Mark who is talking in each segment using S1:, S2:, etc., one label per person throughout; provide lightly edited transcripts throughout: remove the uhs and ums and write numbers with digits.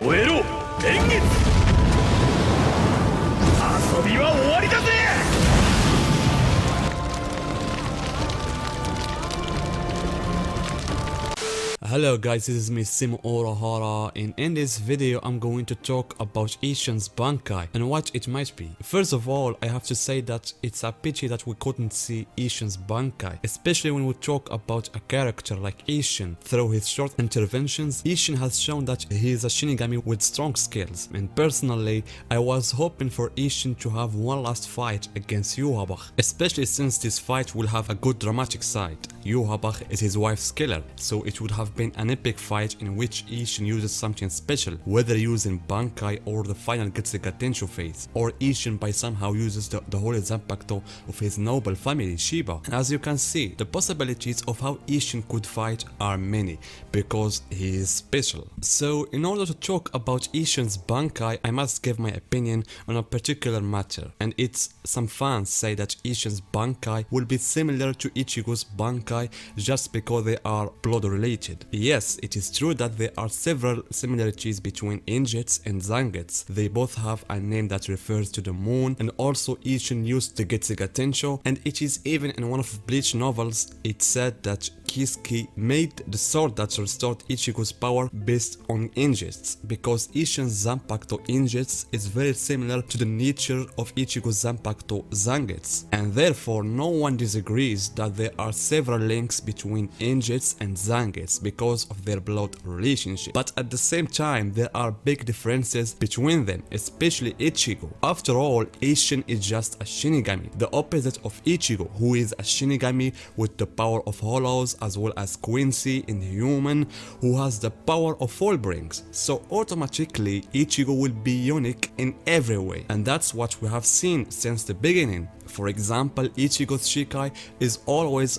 S1: 終えろ円月遊びは終わりだぜ
S2: Hello guys, this is me Simo Orahara, and in this video I'm going to talk about Isshin's Bankai and what it might be. First of all, I have to say that it's a pity that we couldn't see Isshin's Bankai, especially when we talk about a character like Isshin. Through his short interventions, Isshin has shown that he is a Shinigami with strong skills, and personally I was hoping for Isshin to have one last fight against Yhwach, especially since this fight will have a good dramatic side. Yhwach is his wife's killer, so it would have been an epic fight in which Isshin uses something special, whether using Bankai or the final Getsuga Tensho phase, or Isshin by somehow uses the holy Zanpakuto of his noble family Shiba. And as you can see, the possibilities of how Isshin could fight are many, because he is special. So in order to talk about Isshin's Bankai, I must give my opinion on a particular matter, and it's some fans say that Isshin's Bankai will be similar to Ichigo's Bankai just because they are blood related. Yes, it is true that there are several similarities between Injets and Zangets. They both have a name that refers to the moon, and also Isshin used the Getsuga Tensho, and it is even in one of Bleach novels it said that Kisuke made the sword that restored Ichigo's power based on Injets, because Isshin's Zanpakuto Injets is very similar to the nature of Ichigo's Zanpakuto Zangets, and therefore no one disagrees that there are several links between Injets and Zangets because of their blood relationship. But at the same time, there are big differences between them, especially Ichigo. After all, Isshin is just a Shinigami, the opposite of Ichigo, who is a Shinigami with the power of hollows, as well as Quincy in human, who has the power of Fullbrings. So automatically, Ichigo will be unique in every way, and that's what we have seen since the beginning. For example, Ichigo's Shikai is always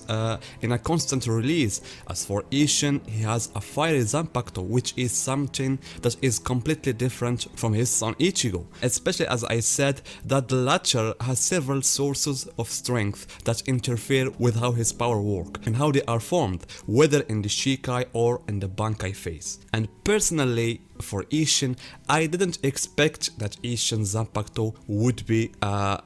S2: in a constant release. As for Isshin, he has a fiery Zanpakuto, which is something that is completely different from his son Ichigo. Especially as I said that the latter has several sources of strength that interfere with how his power work and how they are formed, whether in the Shikai or in the Bankai phase. And personally, for Isshin, I didn't expect that Isshin's Zanpakuto would be a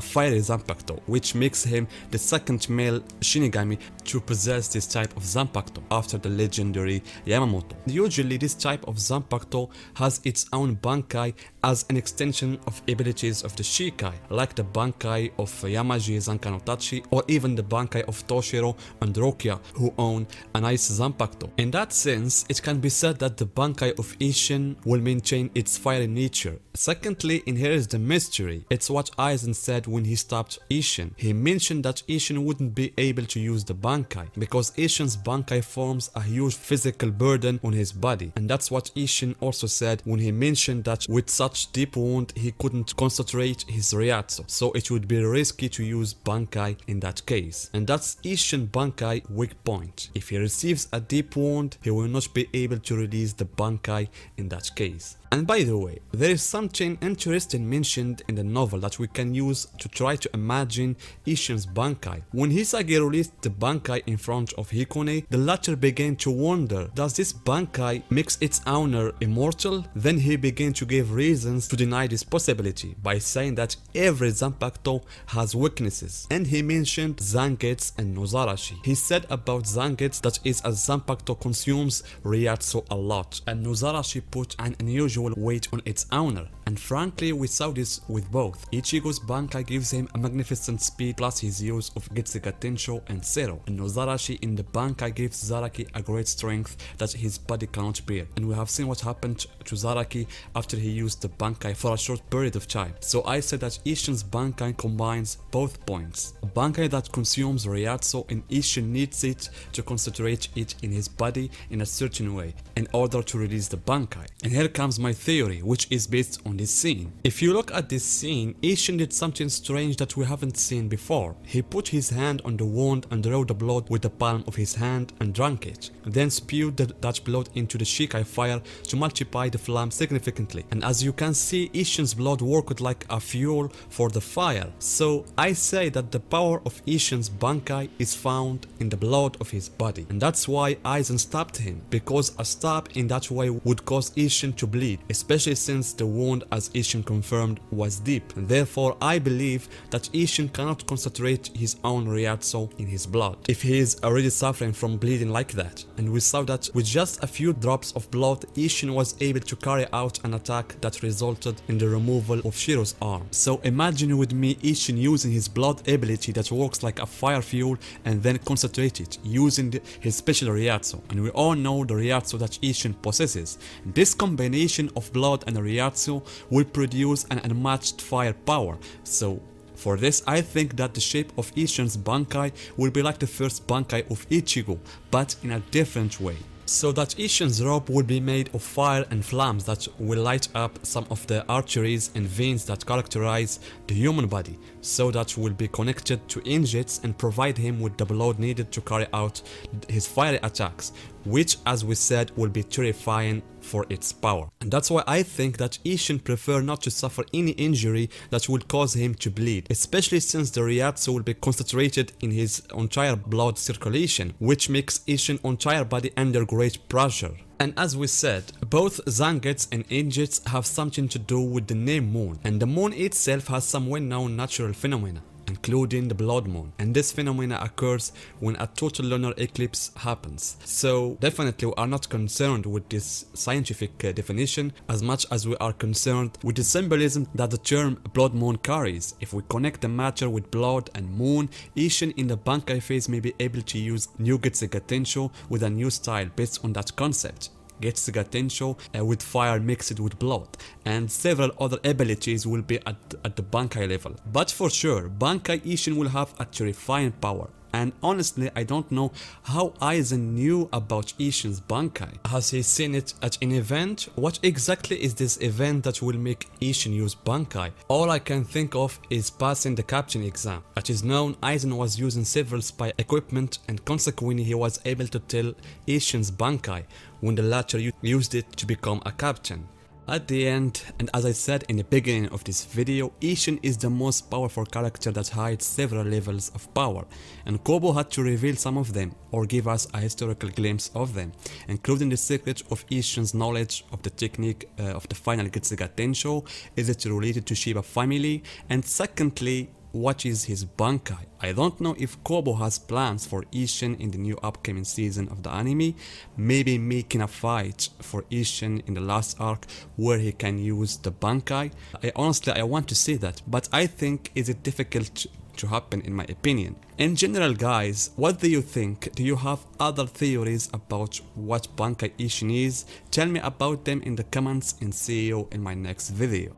S2: fiery Zanpakuto, which makes him the second male Shinigami to possess this type of Zanpakuto after the legendary Yamamoto. Usually this type of Zanpakuto has its own Bankai as an extension of abilities of the Shikai, like the Bankai of Yamaji Zankanotachi, or even the Bankai of Toshiro and Rokia, who own a nice Zanpakuto. In that sense, it can be said that the Bankai of Isshin will maintain its fiery nature. Secondly, and here is the mystery, it's what Aizen said when he stopped Isshin. He mentioned that Isshin wouldn't be able to use the Bankai because Isshin's Bankai forms a huge physical burden on his body, and that's what Isshin also said when he mentioned that with such deep wound he couldn't concentrate his Ryatsu, so it would be risky to use Bankai in that case. And that's Isshin Bankai weak point. If he receives a deep wound, he will not be able to release the Bankai in that case. And by the way, there is something interesting mentioned in the novel that we can use to try to imagine Isshin's Bankai. When Hisage released the Bankai in front of Hikone, the latter began to wonder, does this Bankai makes its owner immortal? Then he began to give reasons to deny this possibility by saying that every Zanpakuto has weaknesses, and he mentioned Zangetsu and Nozarashi. He said about Zangetsu that is a Zanpakuto consumes Ryatsu a lot, and Nozarashi put an unusual weight on its owner, and frankly we saw this with both. Ichigo's Bankai gives him a magnificent speed plus his use of Getsuga Tensho and Zero, and Nozarashi in the Bankai gives Zaraki a great strength that his body cannot bear, and we have seen what happened to Zaraki after he used the Bankai for a short period of time. So I said that Isshin's Bankai combines both points. A Bankai that consumes Ryatsu, and Isshin needs it to concentrate it in his body in a certain way in order to release the Bankai. And here comes my theory, which is based on this scene. If you look at this scene, Isshin did something strange that we haven't seen before. He put his hand on the wound and drew the blood with the palm of his hand and drank it, then spewed that blood into the Shikai fire to multiply the flame significantly. And as you can see, Isshin's blood worked like a fuel for the fire. So I say that the power of Isshin's Bankai is found in the blood of his body, and that's why Aizen stabbed him, because a stab in that way would cause Isshin to bleed, especially since the wound, as Isshin confirmed, was deep. And therefore I believe that Isshin cannot concentrate his own Ryatsu in his blood if he is already suffering from bleeding like that. And we saw that with just a few drops of blood, Isshin was able to carry out an attack that resulted in the removal of Shiro's arm. So imagine with me Isshin using his blood ability that works like a fire fuel and then concentrate it using his special Ryatsu. And we all know the Ryatsu that Isshin possesses. This combination of blood and Ryatsu will produce an unmatched firepower. So for this, I think that the shape of Isshin's Bankai will be like the first Bankai of Ichigo, but in a different way. So that Isshin's robe will be made of fire and flames that will light up some of the arteries and veins that characterize the human body, so that will be connected to injects and provide him with the blood needed to carry out his fiery attacks, which, as we said, will be terrifying for its power. And that's why I think that Isshin prefer not to suffer any injury that will cause him to bleed, especially since the Ryatsu will be concentrated in his entire blood circulation, which makes Isshin's entire body under great pressure. And as we said, both Zangetsu and injects have something to do with the name moon, and the moon itself has some well-known natural phenomena, including the blood moon, and this phenomena occurs when a total lunar eclipse happens. So definitely we are not concerned with this scientific definition as much as we are concerned with the symbolism that the term blood moon carries. If we connect the matter with blood and moon, Isshin in the Bankai phase may be able to use new Getsuga Tensho with a new style based on that concept. Getsuga Tensho with fire mixed with blood, and several other abilities will be at the Bankai level. But for sure, Bankai Isshin will have a terrifying power. And honestly, I don't know how Aizen knew about Isshin's Bankai. Has he seen it at an event? What exactly is this event that will make Isshin use Bankai? All I can think of is passing the captain exam. As is known, Aizen was using several spy equipment, and consequently he was able to tell Isshin's Bankai when the latter used it to become a captain. At the end, and as I said in the beginning of this video, Isshin is the most powerful character that hides several levels of power, and Kobo had to reveal some of them or give us a historical glimpse of them, including the secret of Isshin's knowledge of the technique of the final Getsuga Tensho. Is it related to Shiba family? And secondly, what is his Bankai? I don't know if Kobo has plans for Isshin in the new upcoming season of the anime, maybe making a fight for Isshin in the last arc where he can use the Bankai. I want to see that, but I think is it difficult to happen in my opinion. In general guys, what do you think? Do you have other theories about what Bankai Isshin is? Tell me about them in the comments and see you in my next video.